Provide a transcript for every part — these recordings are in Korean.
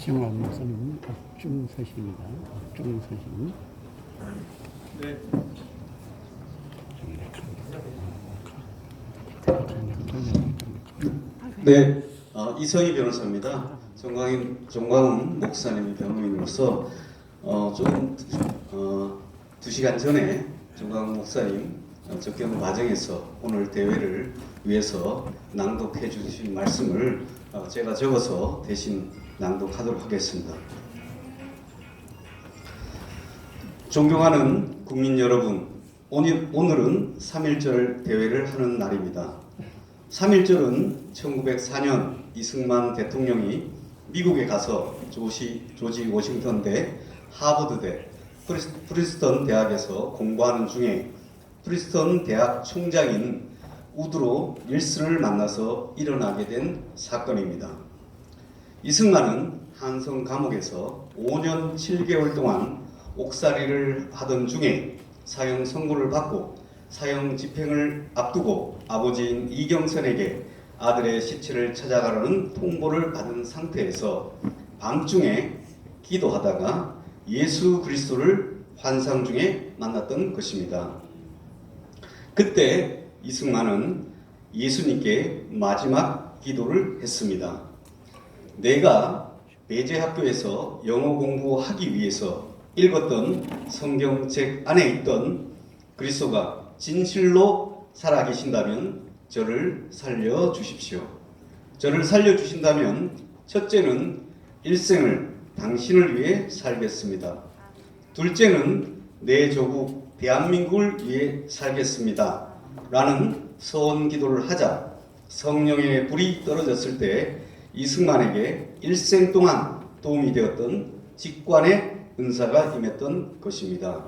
이승만 목사님 박중서십니다. 박중서십. 네. 네, 이성희 변호사입니다. 정광훈 목사님의 변호인으로서 조금 2시간 전에 정광훈 목사님 접견 과정에서 오늘 대회를 위해서 낭독해 주신 말씀을 제가 적어서 대신 낭독하도록 하겠습니다. 존경하는 국민 여러분, 오늘은 3.1절 대회를 하는 날입니다. 3.1절은 1904년 이승만 대통령이 미국에 가서 조지 워싱턴대, 하버드대, 프린스턴 대학에서 공부하는 중에 프린스턴 대학 총장인 우드로 윌슨을 만나서 일어나게 된 사건입니다. 이승만은 한성 감옥에서 5년 7개월 동안 옥살이를 하던 중에 사형 선고를 받고 사형 집행을 앞두고 아버지인 이경선에게 아들의 시체를 찾아가라는 통보를 받은 상태에서 밤중에 기도하다가 예수 그리스도를 환상 중에 만났던 것입니다. 그때 이승만은 예수님께 마지막 기도를 했습니다. 내가 배제학교에서 영어 공부하기 위해서 읽었던 성경책 안에 있던 그리스도가 진실로 살아계신다면 저를 살려주십시오. 저를 살려주신다면 첫째는 일생을 당신을 위해 살겠습니다. 둘째는 내 조국 대한민국을 위해 살겠습니다. 라는 서원 기도를 하자 성령의 불이 떨어졌을 때 이승만에게 일생 동안 도움이 되었던 직관의 은사가 임했던 것입니다.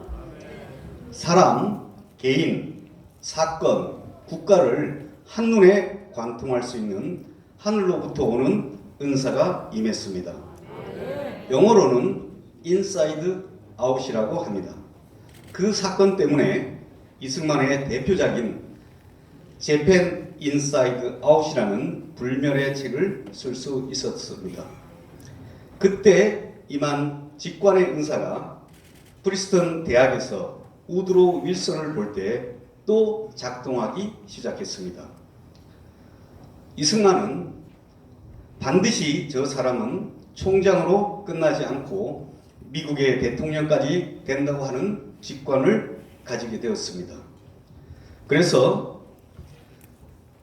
사람, 개인, 사건, 국가를 한눈에 관통할 수 있는 하늘로부터 오는 은사가 임했습니다. 영어로는 인사이드 아웃이라고 합니다. 그 사건 때문에 이승만의 대표작인 재팬 인사이드 아웃이라는 불멸의 책을 쓸 수 있었습니다. 그때 임한 직관의 은사가 프린스턴 대학에서 우드로 윌슨을 볼 때 또 작동하기 시작했습니다. 이승만은 반드시 저 사람은 총장으로 끝나지 않고 미국의 대통령까지 된다고 하는 직관을 가지게 되었습니다. 그래서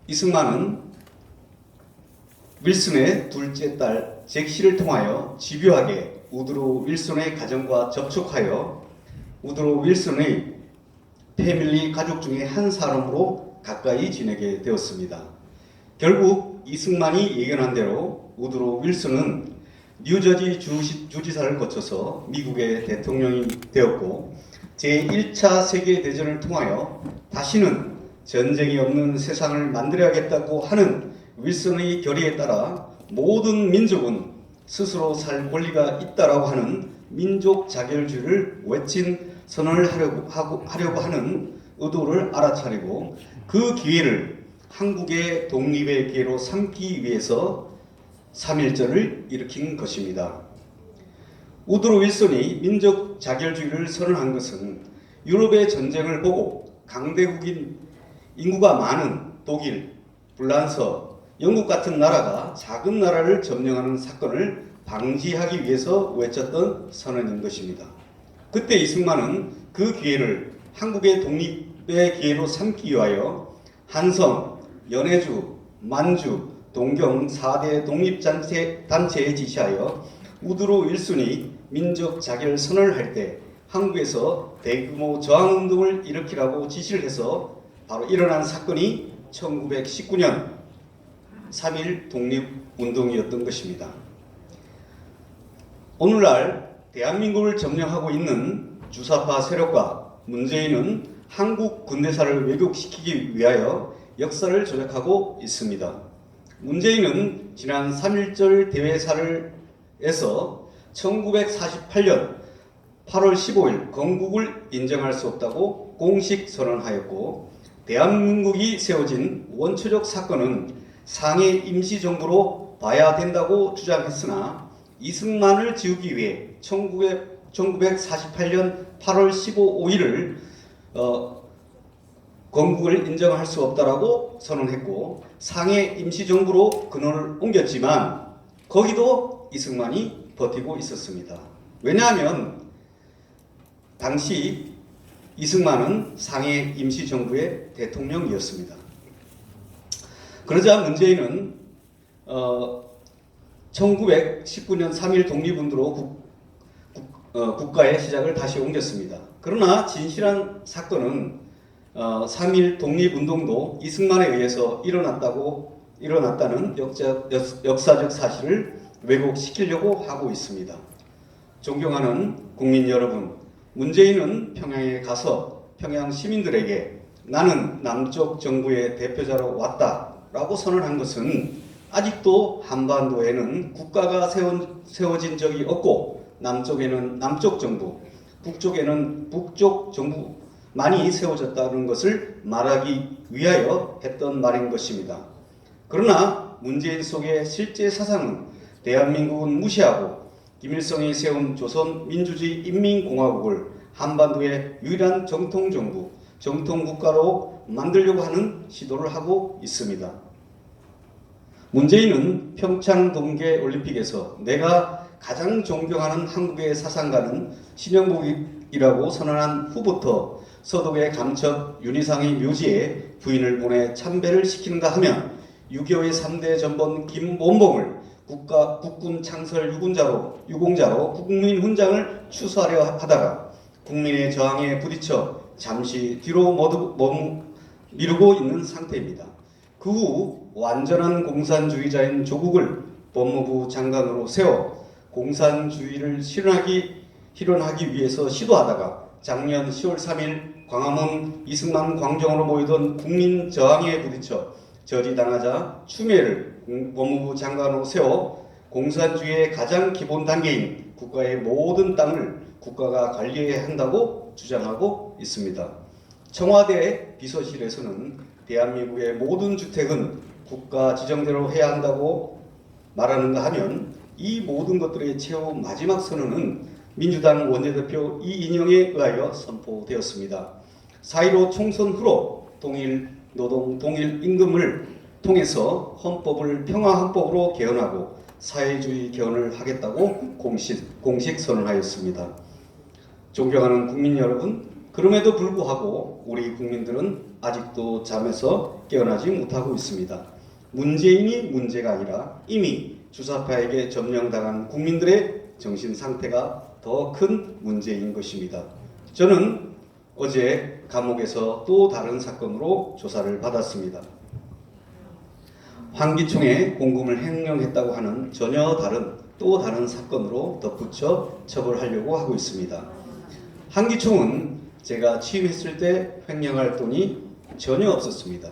이승만은 윌슨의 둘째 딸 잭시를 통하여 집요하게 우드로 윌슨의 가정과 접촉하여 우드로 윌슨의 패밀리 가족 중에 한 사람으로 가까이 지내게 되었습니다. 결국 이승만이 예견한 대로 우드로 윌슨은 뉴저지 주지사를 거쳐서 미국의 대통령이 되었고 제1차 세계대전을 통하여 다시는 전쟁이 없는 세상을 만들어야겠다고 하는 윌슨의 결의에 따라 모든 민족은 스스로 살 권리가 있다라고 하는 민족 자결주의를 외친 선언을 하려고 하는 의도를 알아차리고 그 기회를 한국의 독립의 기회로 삼기 위해서 3.1절을 일으킨 것입니다. 우드로 윌슨이 민족 자결주의를 선언한 것은 유럽의 전쟁을 보고 강대국인 인구가 많은 독일, 불란서, 영국 같은 나라가 작은 나라를 점령하는 사건을 방지하기 위해서 외쳤던 선언인 것입니다. 그때 이승만은 그 기회를 한국의 독립의 기회로 삼기 위하여 한성, 연해주, 만주, 동경 4대 독립단체에 지시하여 우드로 윌슨이 민족 자결 선언을 할 때 한국에서 대규모 저항운동을 일으키라고 지시를 해서 바로 일어난 사건이 1919년 3.1 독립운동이었던 것입니다. 오늘날 대한민국을 점령하고 있는 주사파 세력과 문재인은 한국 근대사를 왜곡시키기 위하여 역사를 조작하고 있습니다. 문재인은 지난 3.1절 대회사를에서 1948년 8월 15일 건국을 인정할 수 없다고 공식 선언하였고 대한민국이 세워진 원초적 사건은 상해 임시정부로 봐야 된다고 주장했으나 이승만을 지우기 위해 1948년 8월 5일을 건국을 인정할 수 없다라고 선언했고 상해 임시정부로 근원을 옮겼지만 거기도 이승만이 버티고 있었습니다. 왜냐하면 당시 이승만은 상해 임시정부의 대통령이었습니다. 그러자 문재인은 1919년 3.1 독립운동으로 국가의 시작을 다시 옮겼습니다. 그러나 진실한 사건은 3.1 독립운동도 이승만에 의해서 일어났다는 역사적 사실을 왜곡시키려고 하고 있습니다. 존경하는 국민 여러분, 문재인은 평양에 가서 평양 시민들에게 나는 남쪽 정부의 대표자로 왔다라고 선언한 것은 아직도 한반도에는 국가가 세워진 적이 없고 남쪽에는 남쪽 정부, 북쪽에는 북쪽 정부만이 세워졌다는 것을 말하기 위하여 했던 말인 것입니다. 그러나 문재인 속의 실제 사상은 대한민국은 무시하고 김일성이 세운 조선민주주의 인민공화국을 한반도의 유일한 정통정부, 정통국가로 만들려고 하는 시도를 하고 있습니다. 문재인은 평창 동계올림픽에서 내가 가장 존경하는 한국의 사상가는 신영복이라고 선언한 후부터 서독의 감첩 윤희상의 묘지에 부인을 보내 참배를 시키는가 하면 6.25의 3대 전범 김원봉을 국군 창설 유공자로 국민훈장을 추수하려 하다가 국민의 저항에 부딪혀 잠시 뒤로 미루고 있는 상태입니다. 그 후 완전한 공산주의자인 조국을 법무부 장관으로 세워 공산주의를 실현하기 위해서 시도하다가 작년 10월 3일 광화문 이승만 광장으로 모이던 국민 저항에 부딪혀 저지당하자 추미애를 법무부 장관으로 세워 공산주의의 가장 기본 단계인 국가의 모든 땅을 국가가 관리해야 한다고 주장하고 있습니다. 청와대 비서실에서는 대한민국의 모든 주택은 국가 지정대로 해야 한다고 말하는가 하면 이 모든 것들의 최후 마지막 선언은 민주당 원내대표 이인영에 의하여 선포되었습니다. 4.15 총선 후로 동일노동, 동일임금을 통해서 헌법을 평화헌법으로 개헌하고 사회주의 개헌을 하겠다고 공식 선언하였습니다. 존경하는 국민 여러분, 그럼에도 불구하고 우리 국민들은 아직도 잠에서 깨어나지 못하고 있습니다. 문재인이 문제가 아니라 이미 주사파에게 점령당한 국민들의 정신 상태가 더 큰 문제인 것입니다. 저는 어제 감옥에서 또 다른 사건으로 조사를 받았습니다. 환기총에 공금을 횡령했다고 하는 전혀 또 다른 사건으로 덧붙여 처벌하려고 하고 있습니다. 환기총은 제가 취임했을 때 횡령할 돈이 전혀 없었습니다.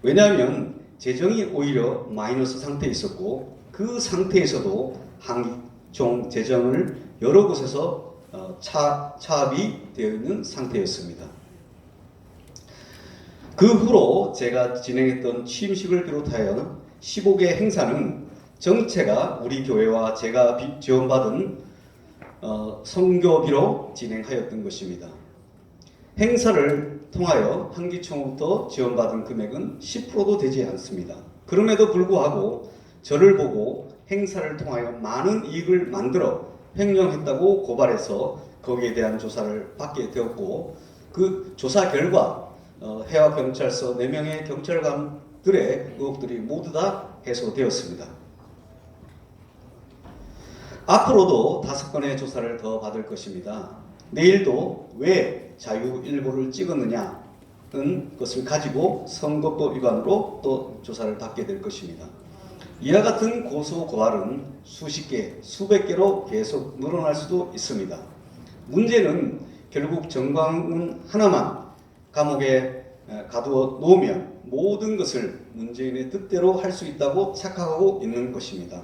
왜냐하면 재정이 오히려 마이너스 상태에 있었고 그 상태에서도 환기총 재정을 여러 곳에서 차압이 되어 있는 상태였습니다. 그 후로 제가 진행했던 취임식을 비롯하여 15개 행사는 정체가 우리 교회와 제가 지원받은 선교비로 진행하였던 것입니다. 행사를 통하여 환기총으로부터 지원받은 금액은 10%도 되지 않습니다. 그럼에도 불구하고 저를 보고 행사를 통하여 많은 이익을 만들어 횡령했다고 고발해서 거기에 대한 조사를 받게 되었고 그 조사 결과 해와경찰서 4명의 경찰관들의 의혹들이 모두 다 해소되었습니다. 앞으로도 5건의 조사를 더 받을 것입니다. 내일도 왜 자유일보를 찍었느냐는 것을 가지고 선거법 위반으로 또 조사를 받게 될 것입니다. 이와 같은 고소 고발은 수십 개, 수백 개로 계속 늘어날 수도 있습니다. 문제는 결국 정광훈 하나만 감옥에 가두어 놓으면 모든 것을 문재인의 뜻대로 할 수 있다고 착각하고 있는 것입니다.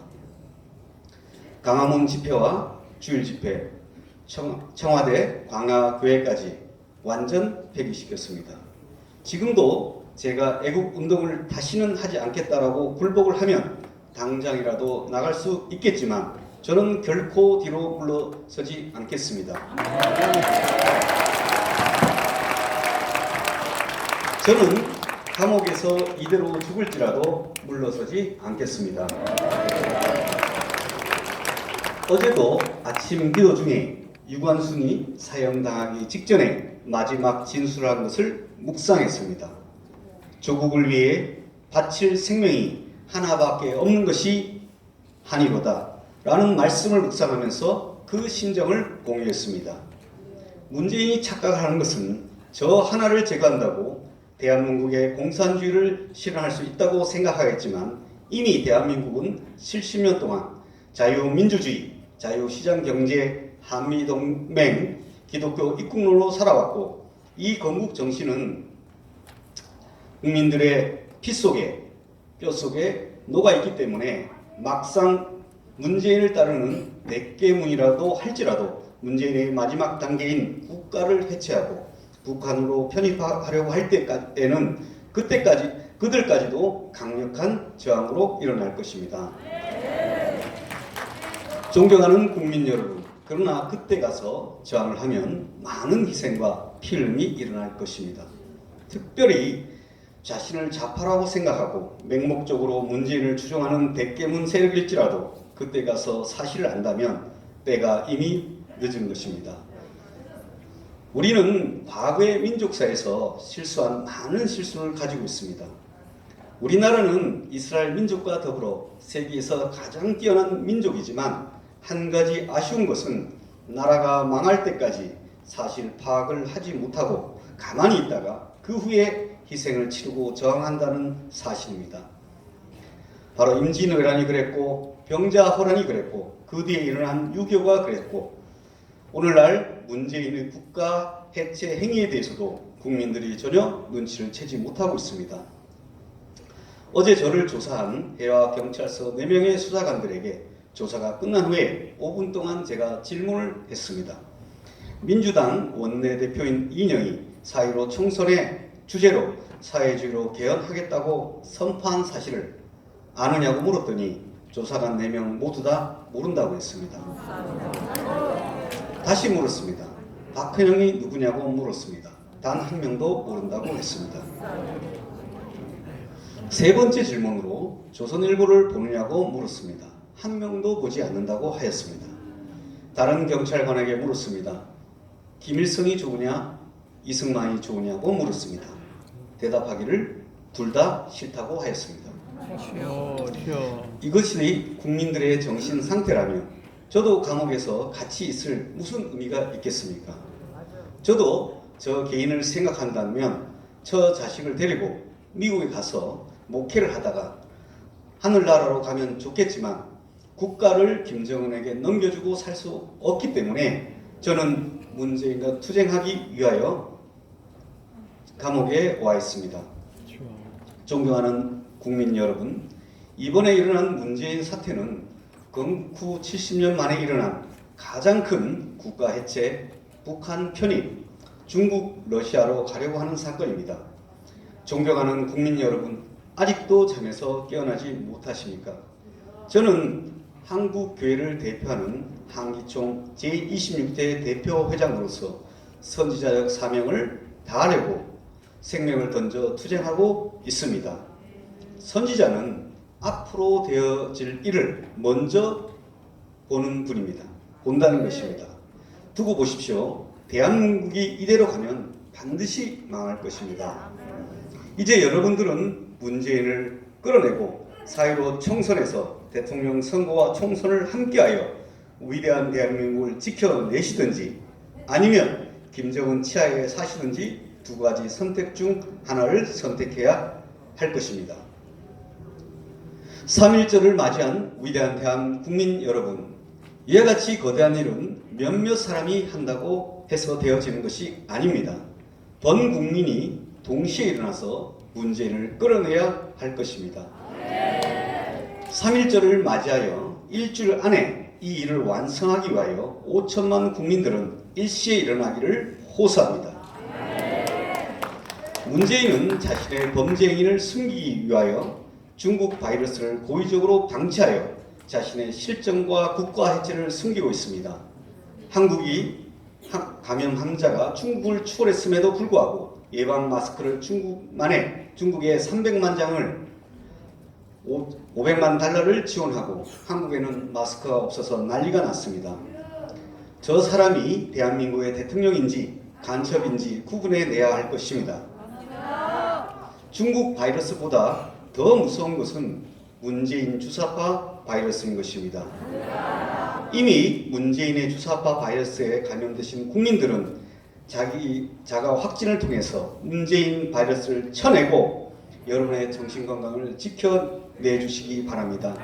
광화문 집회와 주일 집회, 청와대 광화교회까지 완전 폐기시켰습니다. 지금도 제가 애국운동을 다시는 하지 않겠다라고 굴복을 하면 당장이라도 나갈 수 있겠지만 저는 결코 뒤로 물러서지 않겠습니다. 저는 감옥에서 이대로 죽을지라도 물러서지 않겠습니다. 어제도 아침 기도 중에 유관순이 사형당하기 직전에 마지막 진술한 것을 묵상했습니다. 조국을 위해 바칠 생명이 하나밖에 없는 것이 한이로다 라는 말씀을 묵상하면서 그 심정을 공유했습니다. 문재인이 착각하는 것은 저 하나를 제거한다고 대한민국의 공산주의를 실현할 수 있다고 생각하겠지만 이미 대한민국은 70년 동안 자유민주주의, 자유시장경제, 한미동맹, 기독교 입국론으로 살아왔고 이 건국 정신은 국민들의 피 속에 뼈 속에 녹아있기 때문에 막상 문재인을 따르는 백개문이라도 할지라도 문재인의 마지막 단계인 국가를 해체하고 북한으로 편입하려고 할 때에는 그들까지도 강력한 저항으로 일어날 것입니다. 존경하는 국민 여러분, 그러나 그때 가서 저항을 하면 많은 희생과 피흘림이 일어날 것입니다. 특별히 자신을 좌파라고 생각하고 맹목적으로 문재인을 추종하는 백개문 세력일지라도 그때 가서 사실을 안다면 때가 이미 늦은 것입니다. 우리는 과거의 민족사에서 실수한 많은 실수를 가지고 있습니다. 우리나라는 이스라엘 민족과 더불어 세계에서 가장 뛰어난 민족이지만 한 가지 아쉬운 것은 나라가 망할 때까지 사실 파악을 하지 못하고 가만히 있다가 그 후에 희생을 치르고 저항한다는 사실입니다. 바로 임진왜란이 그랬고 병자호란이 그랬고 그 뒤에 일어난 6.25가 그랬고 오늘날 문재인의 국가 해체 행위에 대해서도 국민들이 전혀 눈치를 채지 못하고 있습니다. 어제 저를 조사한 해와경찰서 4명의 수사관들에게 조사가 끝난 후에 5분 동안 제가 질문을 했습니다. 민주당 원내대표인 이인영이 4.15 총선의 주제로 사회주의로 개헌하겠다고 선포한 사실을 아느냐고 물었더니 조사관 4명 모두 다 모른다고 했습니다. 다시 물었습니다. 박헌영이 누구냐고 물었습니다. 단 한 명도 모른다고 했습니다. 세 번째 질문으로 조선일보를 보느냐고 물었습니다. 한 명도 보지 않는다고 하였습니다. 다른 경찰관에게 물었습니다. 김일성이 좋으냐 이승만이 좋으냐고 물었습니다. 대답하기를 둘 다 싫다고 하였습니다. 이것이 국민들의 정신 상태라면 저도 감옥에서 같이 있을 무슨 의미가 있겠습니까? 저도 저 개인을 생각한다면 저 자식을 데리고 미국에 가서 목회를 하다가 하늘나라로 가면 좋겠지만 국가를 김정은에게 넘겨주고 살 수 없기 때문에 저는 문재인과 투쟁하기 위하여 감옥에 와 있습니다. 존경하는 국민 여러분, 이번에 일어난 문재인 사태는 건국 70년 만에 일어난 가장 큰 국가 해체, 북한 편입, 중국, 러시아로 가려고 하는 사건입니다. 존경하는 국민 여러분, 아직도 잠에서 깨어나지 못하십니까? 저는 한국교회를 대표하는 한기총 제26대 대표회장으로서 선지자적 사명을 다하려고 생명을 던져 투쟁하고 있습니다. 선지자는 앞으로 되어질 일을 먼저 보는 분입니다. 본다는 것입니다. 두고 보십시오. 대한민국이 이대로 가면 반드시 망할 것입니다. 이제 여러분들은 문재인을 끌어내고 4.15 총선에서 대통령 선거와 총선을 함께하여 위대한 대한민국을 지켜내시든지 아니면 김정은 치하에 사시든지 두 가지 선택 중 하나를 선택해야 할 것입니다. 3.1절을 맞이한 위대한 대한 국민 여러분, 이와 같이 거대한 일은 몇몇 사람이 한다고 해서 되어지는 것이 아닙니다. 전 국민이 동시에 일어나서 문재인을 끌어내야 할 것입니다. 3.1절을 맞이하여 일주일 안에 이 일을 완성하기 위하여 5천만 국민들은 일시에 일어나기를 호소합니다. 문재인은 자신의 범죄 행위를 숨기기 위하여 중국 바이러스를 고의적으로 방치하여 자신의 실정과 국가 해체를 숨기고 있습니다. 한국이 감염 환자가 중국을 추월했음에도 불구하고 예방 마스크를 중국에 300만 장을 500만 달러를 지원하고 한국에는 마스크가 없어서 난리가 났습니다. 저 사람이 대한민국의 대통령인지 간첩인지 구분해내야 할 것입니다. 중국 바이러스보다 더 무서운 것은 문재인 주사파 바이러스인 것입니다. 이미 문재인의 주사파 바이러스에 감염되신 국민들은 자가 확진을 통해서 문재인 바이러스를 쳐내고 여러분의 정신건강을 지켜내주시기 바랍니다.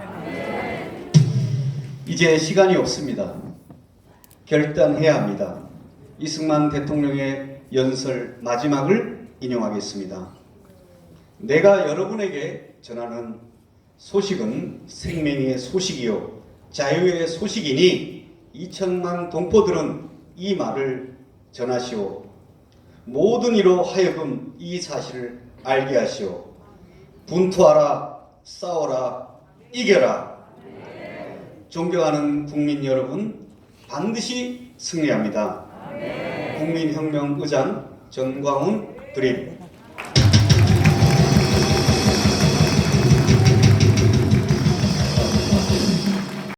이제 시간이 없습니다. 결단해야 합니다. 이승만 대통령의 연설 마지막을 인용하겠습니다. 내가 여러분에게 전하는 소식은 생명의 소식이요 자유의 소식이니 2천만 동포들은 이 말을 전하시오. 모든 이로 하여금 이 사실을 알게 하시오. 분투하라, 싸워라, 이겨라. 존경하는 국민 여러분, 반드시 승리합니다. 국민혁명 의장 전광훈 드림.